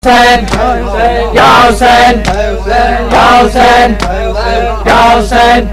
हुसैन या हुसैन या हुसैन या हुसैन।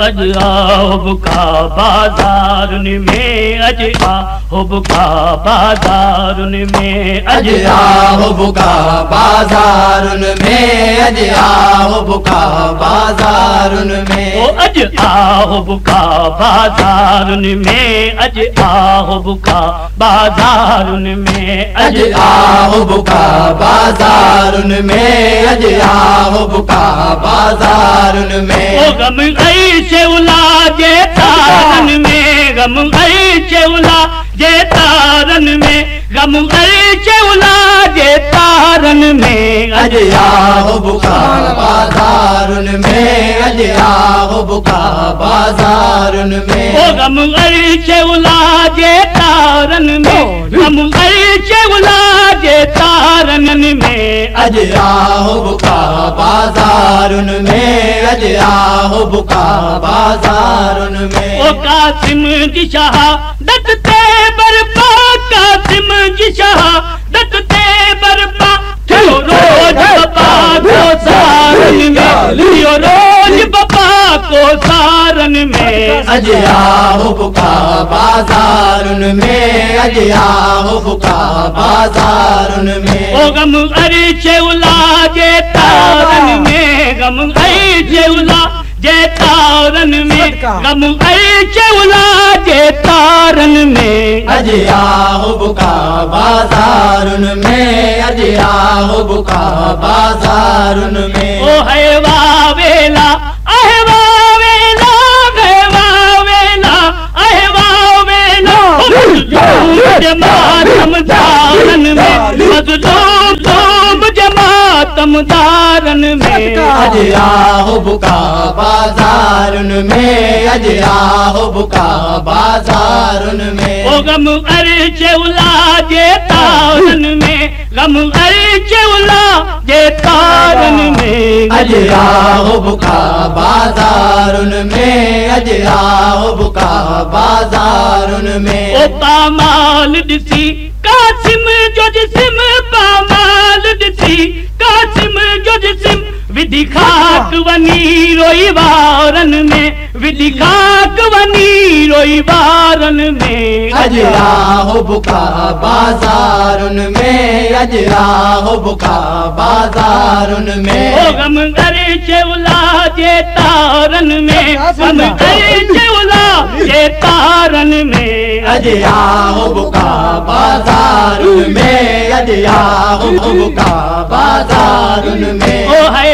अज आओ बुका बाजारुन में, अज आओ बुका बाजारुन में, अज आओ बुका बाजारुन में, अज आओ बुका बाजारुन में। ओ अज आओ बुका बाजारुन में, अज आओ बुका बाजारुन में, अज आओ बुका बाजारुन में, अज आओ बुका बाजारुन में। ओ गम ऐसे उलाजे तारन में, गम ऐसे उलाजे तारन में, गम ऐसे उलाजे तारन में। अज आओ बुका बाजारुन में, अज आओ बुका बाजारुन में। ओ गम ऐसे उलाजे तारन में, गम ऐसे उलाजे तारन में। अज आओ बुका बाजारुन में, अज आओ बुका बाजारुन में। ओ कासिम की शहादत ते बरपा, कासिम की शहादत ते बरपा, चलो रोज बाबा को सारन में, लियो रोज बाबा को सारन में। अज आओ बुका बाजारुन में, अज आओ बुका बाजारुन में। ओ गम अरिशे उलाजे तारन में, गम अरिशे उलाजे तारन में, गम अरिशे उलाजे तारन में। अज आओ बुका बाजारुन में, अज आओ बुका बाजारुन में। ओ है वावेला आहे वावेला, है वावेला आहे वावेला, मजलूम जमातम दारन में, मजलूम जमातम दारन में। अज आओ बुका बाजारुन में, अज आओ बुका बाजारुन में। ओ गम अरिशे उलाजे तारन में, गम अरिशे उलाजे तारन में। अज आओ बुका बाजारुन में, अज आओ बुका बाजारुन में। ओ पामाल दिसी कासिम जो जिस्म, पामाल दिसी कासिम जो जिस्म, विधि खाक वनी रोई वारन में, विधि खाक वनी रोई वारन में। अज आओ बुका बाजारुन में, अज आओ बुका बाजारुन में। ओ गम अरिशे उलाजे तारन में, गम अरिशे उलाजे तारन में। अज आओ बुका बाजारुन में, अज आओ बुका बाजारुन में। ओ है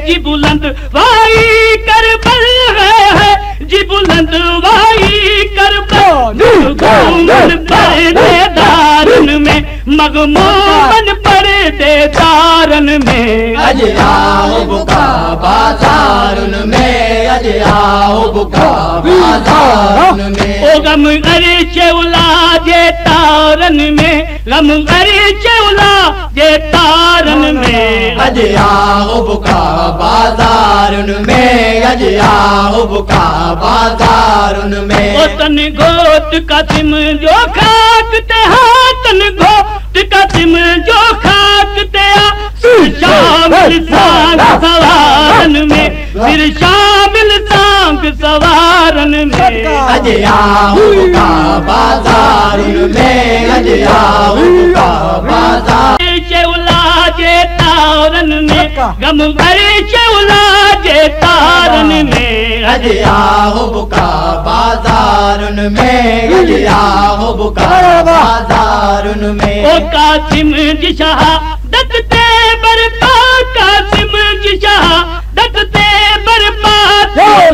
जी बुलंद वाई करबल, है जी बुलंद वाई करबल, मगमूमन पर्देदारन में, मगमूमन पर्देदारन में। अज आओ बुका बाजारुन में, अज आओ बुका बाजारुन में। ओ गम अरिशे उलाजे तारन में, गम अरिशे उलाजे तारन में। अज आओ बुका बाजारुन में, अज आओ बुका बाजारुन में। ओ तन गोत कासिम जो खाक ते हाथन गोत कासिम जो खाक ते सिर शामिल सांग सवारन में, सिर शामिल सांग सवारन में। अज आओ बुका बाजारुन में, अज आओ बुका बाजार। अरिशे उलाजे तारन में, गम अरिशे उलाजे तारन में। अज आओ बुका बाजारुन में, अज आओ बुका बाजारुन में। ओ कासिम की शहादत ते बरपा, कासिम की शहादत ते बरपा,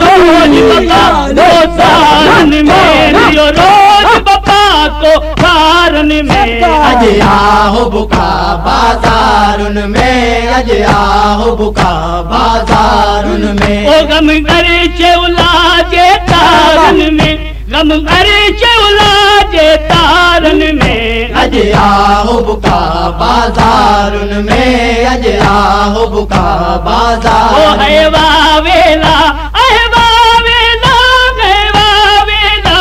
रोज बाबा को सारन में, लियो रोज बाबा को सारन में। अज आओ बुका बाजारुन में, अज आओ बुका बाजारुन में। ओ गम अरिशे उलाजे तारन में, गम अरिशे उलाजे तारन में। अज आओ बुका बाजारुन में, अज आओ बुका बाजार। ओ है वावेला आहे वावेला, है वावेला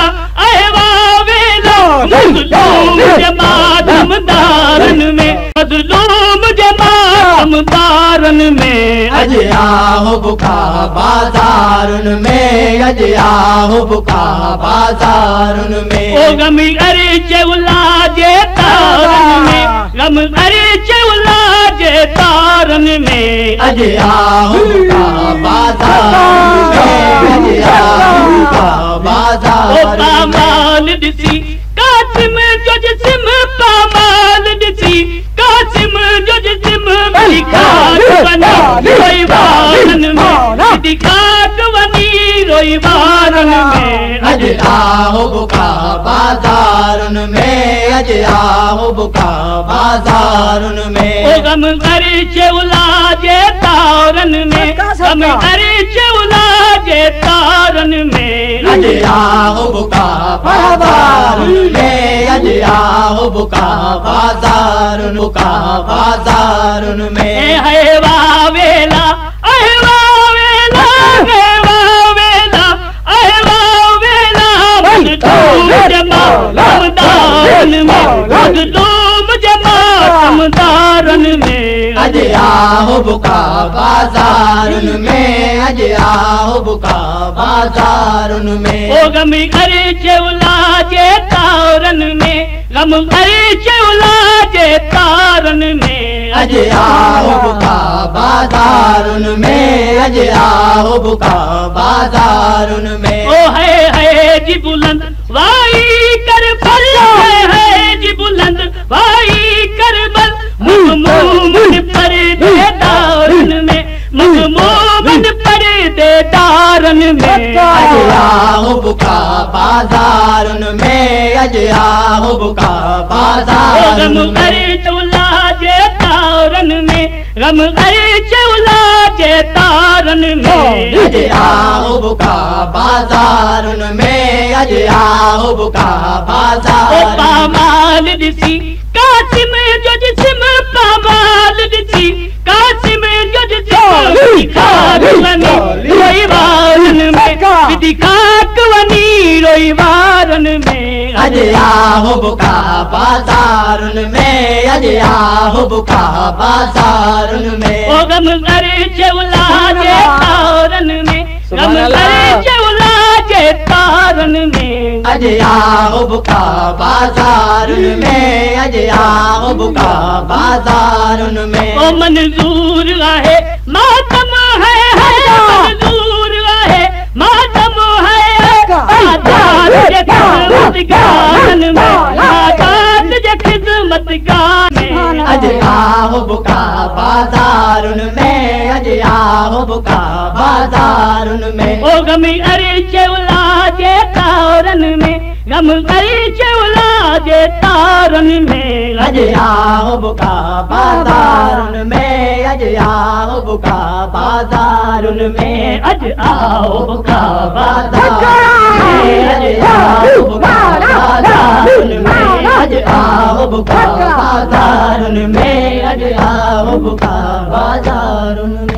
आहे वावेला, मजलूम जमातम दारन में, मजलूम कमदारन में अज आओ बुका बाजारुन में, अज आओ बुका बाजारुन में। ओ गम अरे चौला जे तारन में, गम अरे चौला जे तारन में। अज आओ बुका बाजारुन में, अज आओ बुका बाजारुन में। पामाल दिसी कासिम जो जिस्म, पामाल दिसी कासिम जो जिस्म, दिखाट वनी रोई वारन में, दिखाट वनी रोई वारन में। अज आओ बुका बाजारुन में, अज आओ बुका बाजारुन में। ओ गम अरे चौला जे तारन में, गम अरे चौला जे तारन में। अज आओ बुका बाजारुन में, अज आओ बुका बाजारुन, बुका बाजारुन में। है वावेला, है वावेला, है वावेला, है वावेला, मखदूम जमा कमदारन में, मखदूम जमा कमदारन में। अज आओ बुका बाजारुन में, अज आओ बुका बाजारुन में। ओ गम अरे चौला जे तारन में, गम अरे चौला जे तारन में। अज आओ बुका बाजारुन में, अज आओ बुका बाजारुन में। ओ है जी बुलंद वाई करबल, है जी बुलंद वाई करबल, मखमूमन पर्देदारन में, मखमूमन पर्देदारन में। अज आओ बुका बाजारुन में, अज आओ बुका बाजारुन गम में। अरे चौला जे तारन में, गम अरे चौला जे तारन में। अज आओ बुका बाजारुन में, अज आओ बुका बाजारुन। पामाल दिसी कासिम जो जिस्म, पामाल दिसी कासिम जो जिस्म, दिखाट वनी रोई वारन में, दिखाट वनी रोई वारन में। अज आओ बुका बाजारुन में, अज आओ बुका बाजारुन में। ओ गम अरे चौला जे तारन में, गम अरे चौला जे तारन में। अज आओ बुका बाजारुन में, अज आओ बुका बाजारुन में। ओ मंजूर आहे मातम है, मंजूर आहे मातम है, आजाद जे खिदमत गान में, आजाद जे खिदमत गान में। अज आओ बुका बाजारुन में, अज आओ बुका बाजारुन में। ओ गम अरे चौला जे तारन में, गम अरे चौला जे तारन में। अज आओ बुका बाजारुन में, अज आओ बुका बाजारुन में। अज आओ बुका बाजारुन में, अज आओ बुका बाजारुन में। अज आओ बुका बाजारुन में, अज आओ बुका बाजारुन में।